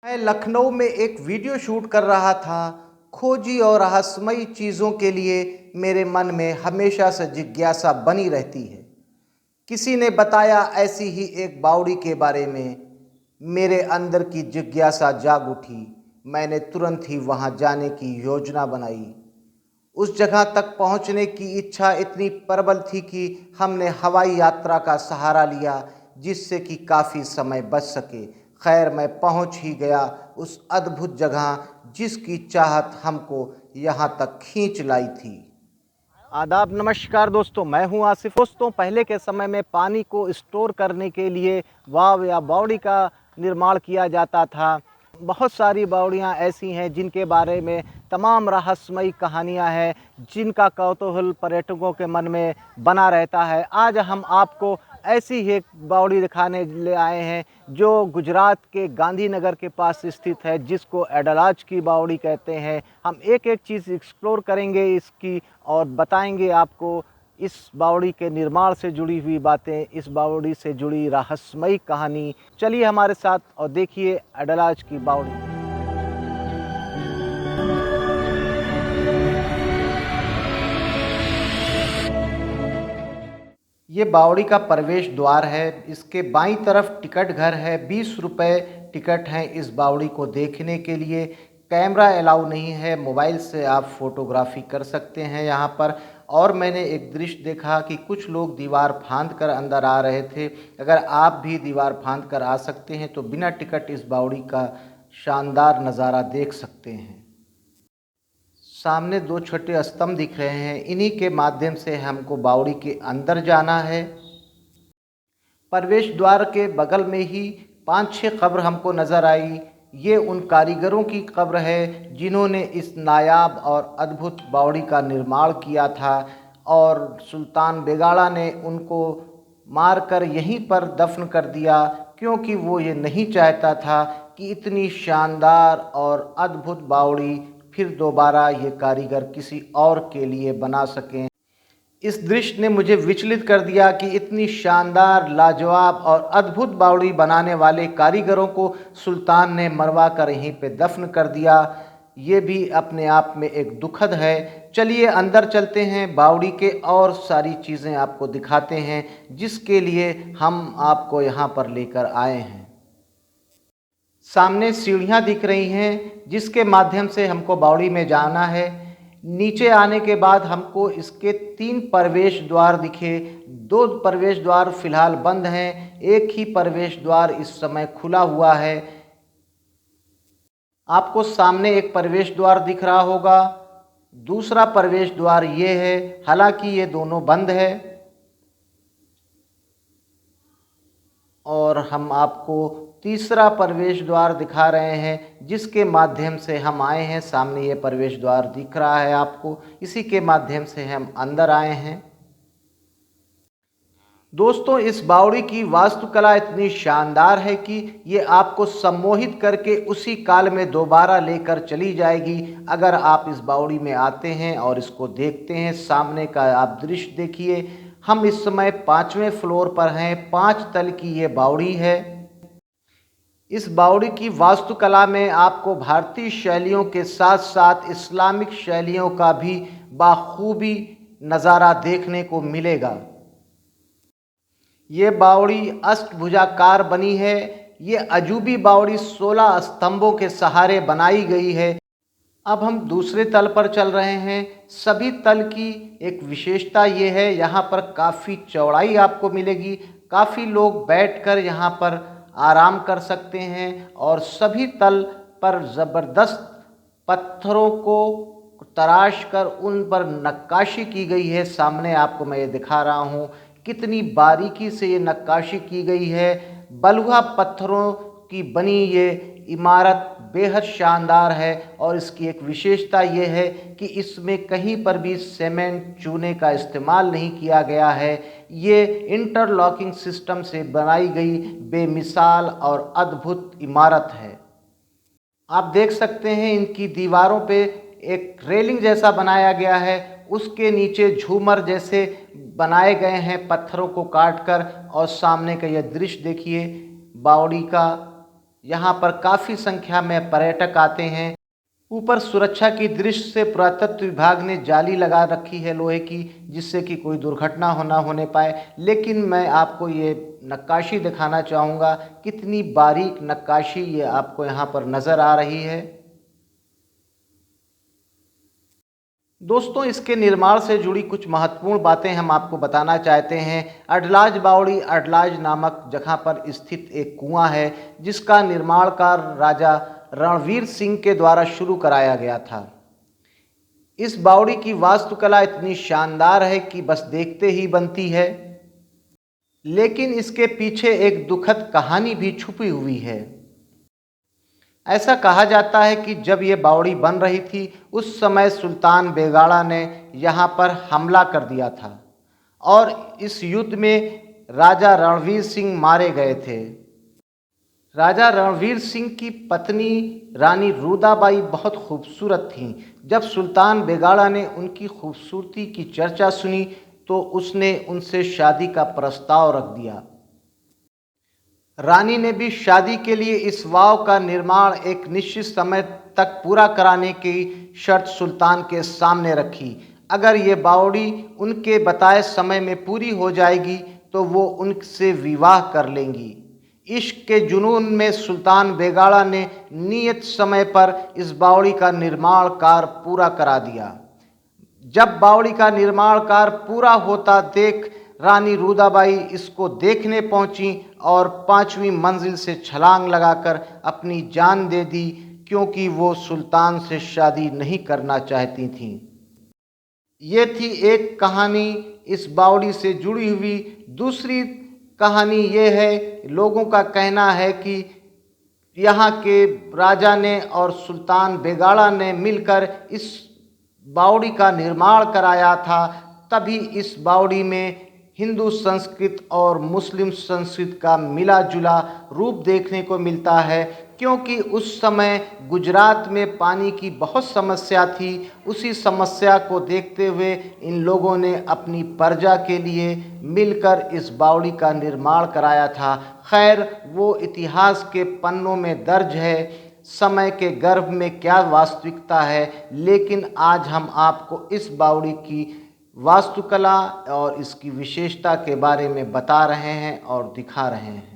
मैं लखनऊ में एक वीडियो शूट कर रहा था। खोजी और रहस्यमयी चीज़ों के लिए मेरे मन में हमेशा से जिज्ञासा बनी रहती है। किसी ने बताया ऐसी ही एक बावड़ी के बारे में। मेरे अंदर की जिज्ञासा जाग उठी। मैंने तुरंत ही वहां जाने की योजना बनाई। उस जगह तक पहुंचने की इच्छा इतनी प्रबल थी कि हमने हवाई यात्रा का सहारा लिया, जिससे कि काफ़ी समय बच सके। खैर, मैं पहुंच ही गया उस अद्भुत जगह जिसकी चाहत हमको यहाँ तक खींच लाई थी। आदाब, नमस्कार दोस्तों, मैं हूं आसिफ। दोस्तों, पहले के समय में पानी को स्टोर करने के लिए वाव या बावड़ी का निर्माण किया जाता था। बहुत सारी बावड़ियाँ ऐसी हैं जिनके बारे में तमाम रहस्यमयी कहानियाँ हैं, जिनका कौतूहल पर्यटकों के मन में बना रहता है। आज हम आपको ऐसी ही एक बावड़ी दिखाने ले आए हैं जो गुजरात के गांधीनगर के पास स्थित है, जिसको एडलाज की बावड़ी कहते हैं। हम एक एक चीज़ एक्सप्लोर करेंगे इसकी और बताएंगे आपको इस बावड़ी के निर्माण से जुड़ी हुई बातें, इस बावड़ी से जुड़ी रहस्यमयी कहानी। चलिए हमारे साथ और देखिए एडलाज की बावड़ी। ये बावड़ी का प्रवेश द्वार है। इसके बाईं तरफ टिकट घर है। 20 रुपये टिकट हैं इस बावड़ी को देखने के लिए। कैमरा अलाउ नहीं है, मोबाइल से आप फोटोग्राफी कर सकते हैं यहाँ पर। और मैंने एक दृश्य देखा कि कुछ लोग दीवार फांद कर अंदर आ रहे थे। अगर आप भी दीवार फांद कर आ सकते हैं तो बिना टिकट इस बावड़ी का शानदार नज़ारा देख सकते हैं। सामने दो छोटे स्तंभ दिख रहे हैं, इन्हीं के माध्यम से हमको बावड़ी के अंदर जाना है। प्रवेश द्वार के बगल में ही 5-6 कब्र हमको नज़र आई। ये उन कारीगरों की कब्र है जिन्होंने इस नायाब और अद्भुत बावड़ी का निर्माण किया था, और सुल्तान बेगाड़ा ने उनको मारकर यहीं पर दफन कर दिया, क्योंकि वो ये नहीं चाहता था कि इतनी शानदार और अद्भुत बावड़ी फिर दोबारा ये कारीगर किसी और के लिए बना सकें। इस दृश्य ने मुझे विचलित कर दिया कि इतनी शानदार, लाजवाब और अद्भुत बावड़ी बनाने वाले कारीगरों को सुल्तान ने मरवा कर यहीं पे दफन कर दिया। ये भी अपने आप में एक दुखद है। चलिए अंदर चलते हैं, बावड़ी के और सारी चीज़ें आपको दिखाते हैं जिसके लिए हम आपको यहाँ पर लेकर आए हैं। सामने सीढ़ियाँ दिख रही हैं जिसके माध्यम से हमको बावड़ी में जाना है। नीचे आने के बाद हमको इसके 3 प्रवेश द्वार दिखे। 2 प्रवेश द्वार फिलहाल बंद हैं, एक ही प्रवेश द्वार इस समय खुला हुआ है। आपको सामने एक प्रवेश द्वार दिख रहा होगा। दूसरा प्रवेश द्वार ये है, हालांकि ये दोनों बंद है। और हम आपको तीसरा प्रवेश द्वार दिखा रहे हैं जिसके माध्यम से हम आए हैं। सामने ये प्रवेश द्वार दिख रहा है आपको, इसी के माध्यम से हम अंदर आए हैं। दोस्तों, इस बावड़ी की वास्तुकला इतनी शानदार है कि ये आपको सम्मोहित करके उसी काल में दोबारा लेकर चली जाएगी अगर आप इस बावड़ी में आते हैं और इसको देखते हैं। सामने का आप दृश्य देखिए। हम इस समय 5वें फ्लोर पर हैं। 5 तल की ये बावड़ी है। इस बावड़ी की वास्तुकला में आपको भारतीय शैलियों के साथ साथ इस्लामिक शैलियों का भी बाखूबी नज़ारा देखने को मिलेगा। ये बावड़ी अष्टभुजाकार बनी है। ये अजूबी बावड़ी 16 स्तंभों के सहारे बनाई गई है। अब हम दूसरे तल पर चल रहे हैं। सभी तल की एक विशेषता ये है, यहाँ पर काफ़ी चौड़ाई आपको मिलेगी। काफ़ी लोग बैठकर यहाँ पर आराम कर सकते हैं, और सभी तल पर ज़बरदस्त पत्थरों को तराश कर उन पर नक्काशी की गई है। सामने आपको मैं ये दिखा रहा हूँ कितनी बारीकी से ये नक्काशी की गई है। बलुआ पत्थरों की बनी ये इमारत बेहद शानदार है, और इसकी एक विशेषता ये है कि इसमें कहीं पर भी सीमेंट, चूने का इस्तेमाल नहीं किया गया है। ये इंटरलॉकिंग सिस्टम से बनाई गई बेमिसाल और अद्भुत इमारत है। आप देख सकते हैं इनकी दीवारों पे एक रेलिंग जैसा बनाया गया है, उसके नीचे झूमर जैसे बनाए गए हैं पत्थरों को काटकर। और सामने का यह दृश्य देखिए बावड़ी का। यहाँ पर काफ़ी संख्या में पर्यटक आते हैं। ऊपर सुरक्षा की दृष्टि से पुरातत्व विभाग ने जाली लगा रखी है लोहे की, जिससे कि कोई दुर्घटना ना होने पाए। लेकिन मैं आपको ये नक्काशी दिखाना चाहूँगा, कितनी बारीक नक्काशी ये आपको यहाँ पर नज़र आ रही है। दोस्तों, इसके निर्माण से जुड़ी कुछ महत्वपूर्ण बातें हम आपको बताना चाहते हैं। अडलाज बावड़ी अडलाज नामक जगह पर स्थित एक कुआं है, जिसका निर्माण कार्य राजा रणवीर सिंह के द्वारा शुरू कराया गया था। इस बावड़ी की वास्तुकला इतनी शानदार है कि बस देखते ही बनती है। लेकिन इसके पीछे एक दुखद कहानी भी छुपी हुई है। ऐसा कहा जाता है कि जब ये बावड़ी बन रही थी, उस समय सुल्तान बेगाड़ा ने यहाँ पर हमला कर दिया था और इस युद्ध में राजा रणवीर सिंह मारे गए थे। राजा रणवीर सिंह की पत्नी रानी रूदाबाई बहुत खूबसूरत थीं। जब सुल्तान बेगाड़ा ने उनकी खूबसूरती की चर्चा सुनी तो उसने उनसे शादी का प्रस्ताव रख दिया। रानी ने भी शादी के लिए इस वाव का निर्माण एक निश्चित समय तक पूरा कराने की शर्त सुल्तान के सामने रखी। अगर ये बावड़ी उनके बताए समय में पूरी हो जाएगी तो वो उनसे विवाह कर लेंगी। इश्क के जुनून में सुल्तान बेगाड़ा ने नियत समय पर इस बावड़ी का निर्माण कार्य पूरा करा दिया। जब बावड़ी का निर्माण कार्य पूरा होता देख रानी रूदाबाई इसको देखने पहुंची और 5वीं मंजिल से छलांग लगाकर अपनी जान दे दी, क्योंकि वो सुल्तान से शादी नहीं करना चाहती थीं। ये थी एक कहानी इस बावड़ी से जुड़ी हुई। दूसरी कहानी ये है, लोगों का कहना है कि यहाँ के राजा ने और सुल्तान बेगाड़ा ने मिलकर इस बावड़ी का निर्माण कराया था। तभी इस बावड़ी में हिंदू संस्कृत और मुस्लिम संस्कृत का मिला जुला रूप देखने को मिलता है, क्योंकि उस समय गुजरात में पानी की बहुत समस्या थी। उसी समस्या को देखते हुए इन लोगों ने अपनी प्रजा के लिए मिलकर इस बावड़ी का निर्माण कराया था। खैर, वो इतिहास के पन्नों में दर्ज है, समय के गर्भ में क्या वास्तविकता है। लेकिन आज हम आपको इस बावड़ी की वास्तुकला और इसकी विशेषता के बारे में बता रहे हैं और दिखा रहे हैं।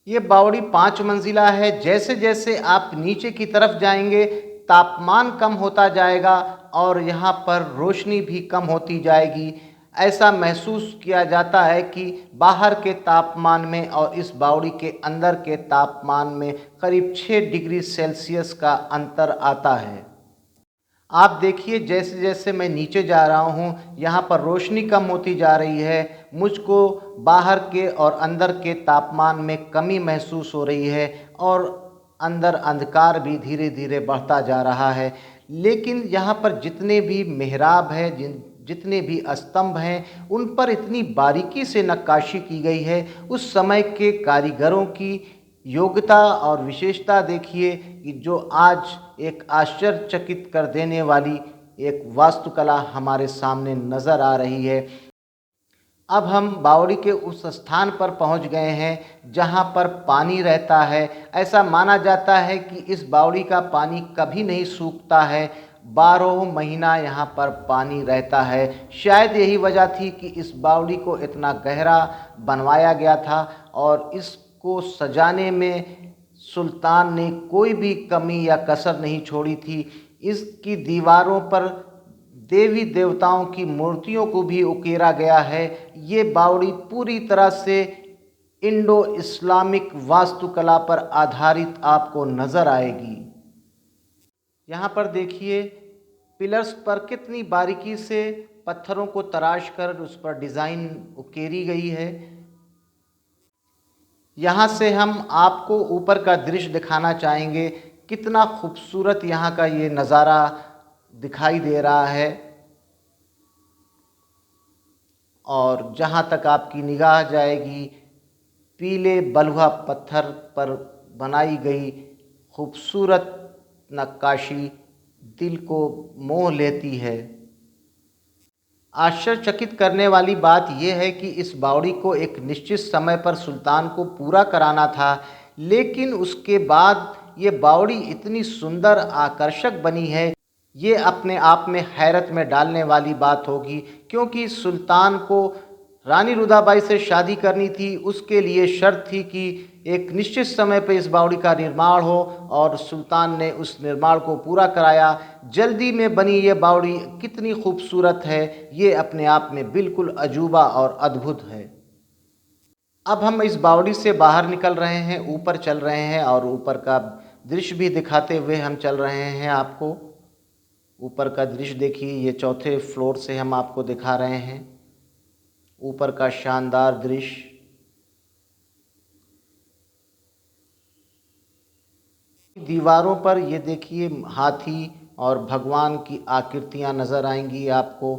ये बावड़ी 5 मंजिला है। जैसे जैसे आप नीचे की तरफ जाएंगे, तापमान कम होता जाएगा और यहाँ पर रोशनी भी कम होती जाएगी। ऐसा महसूस किया जाता है कि बाहर के तापमान में और इस बावड़ी के अंदर के तापमान में करीब 6 डिग्री सेल्सियस का अंतर आता है। आप देखिए, जैसे जैसे मैं नीचे जा रहा हूँ, यहाँ पर रोशनी कम होती जा रही है। मुझको बाहर के और अंदर के तापमान में कमी महसूस हो रही है और अंदर अंधकार भी धीरे धीरे बढ़ता जा रहा है। लेकिन यहाँ पर जितने भी मेहराब हैं, जितने भी स्तंभ हैं, उन पर इतनी बारीकी से नक्काशी की गई है। उस समय के कारीगरों की योग्यता और विशेषता देखिए कि जो आज एक आश्चर्यचकित कर देने वाली एक वास्तुकला हमारे सामने नज़र आ रही है। अब हम बावड़ी के उस स्थान पर पहुंच गए हैं जहां पर पानी रहता है। ऐसा माना जाता है कि इस बावड़ी का पानी कभी नहीं सूखता है, 12 महीना यहाँ पर पानी रहता है। शायद यही वजह थी कि इस बावड़ी को इतना गहरा बनवाया गया था और इसको सजाने में सुल्तान ने कोई भी कमी या कसर नहीं छोड़ी थी। इसकी दीवारों पर देवी देवताओं की मूर्तियों को भी उकेरा गया है। ये बावड़ी पूरी तरह से इंडो इस्लामिक वास्तुकला पर आधारित आपको नज़र आएगी। यहाँ पर देखिए, पिलर्स पर कितनी बारीकी से पत्थरों को तराश कर उस पर डिज़ाइन उकेरी गई है। यहाँ से हम आपको ऊपर का दृश्य दिखाना चाहेंगे। कितना खूबसूरत यहाँ का ये नज़ारा दिखाई दे रहा है और जहाँ तक आपकी निगाह जाएगी, पीले बलुआ पत्थर पर बनाई गई खूबसूरत नक्काशी दिल को मोह लेती है। आश्चर्यचकित करने वाली बात यह है कि इस बावड़ी को एक निश्चित समय पर सुल्तान को पूरा कराना था, लेकिन उसके बाद ये बावड़ी इतनी सुंदर आकर्षक बनी है, ये अपने आप में हैरत में डालने वाली बात होगी। क्योंकि सुल्तान को रानी रुदाबाई से शादी करनी थी, उसके लिए शर्त थी कि एक निश्चित समय पर इस बावड़ी का निर्माण हो, और सुल्तान ने उस निर्माण को पूरा कराया। जल्दी में बनी ये बावड़ी कितनी खूबसूरत है, ये अपने आप में बिल्कुल अजूबा और अद्भुत है। अब हम इस बावड़ी से बाहर निकल रहे हैं, ऊपर चल रहे हैं, और ऊपर का दृश्य भी दिखाते हुए हम चल रहे हैं आपको। ऊपर का दृश्य देखिए, ये चौथे फ्लोर से हम आपको दिखा रहे हैं ऊपर का शानदार दृश्य। दीवारों पर ये देखिए हाथी और भगवान की आकृतियां नज़र आएंगी आपको।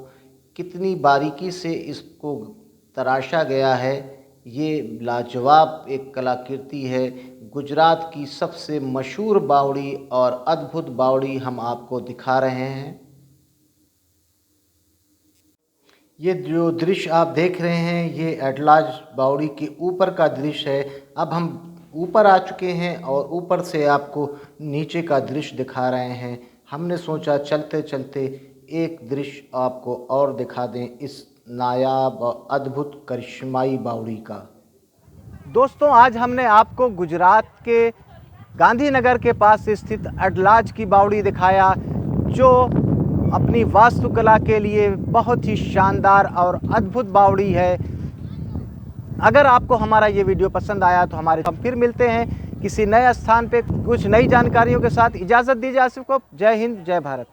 कितनी बारीकी से इसको तराशा गया है, ये लाजवाब एक कलाकृति है। गुजरात की सबसे मशहूर बावड़ी और अद्भुत बावड़ी हम आपको दिखा रहे हैं। ये जो दृश्य आप देख रहे हैं, ये अडलाज बावड़ी के ऊपर का दृश्य है। अब हम ऊपर आ चुके हैं और ऊपर से आपको नीचे का दृश्य दिखा रहे हैं। हमने सोचा चलते चलते एक दृश्य आपको और दिखा दें इस नायाब और अद्भुत करिश्माई बावड़ी का। दोस्तों, आज हमने आपको गुजरात के गांधीनगर के पास स्थित अडलाज की बावड़ी दिखाया, जो अपनी वास्तुकला के लिए बहुत ही शानदार और अद्भुत बावड़ी है। अगर आपको हमारा ये वीडियो पसंद आया तो हम फिर मिलते हैं किसी नए स्थान पे कुछ नई जानकारियों के साथ। इजाज़त दीजिए। आसिफ को जय हिंद, जय भारत।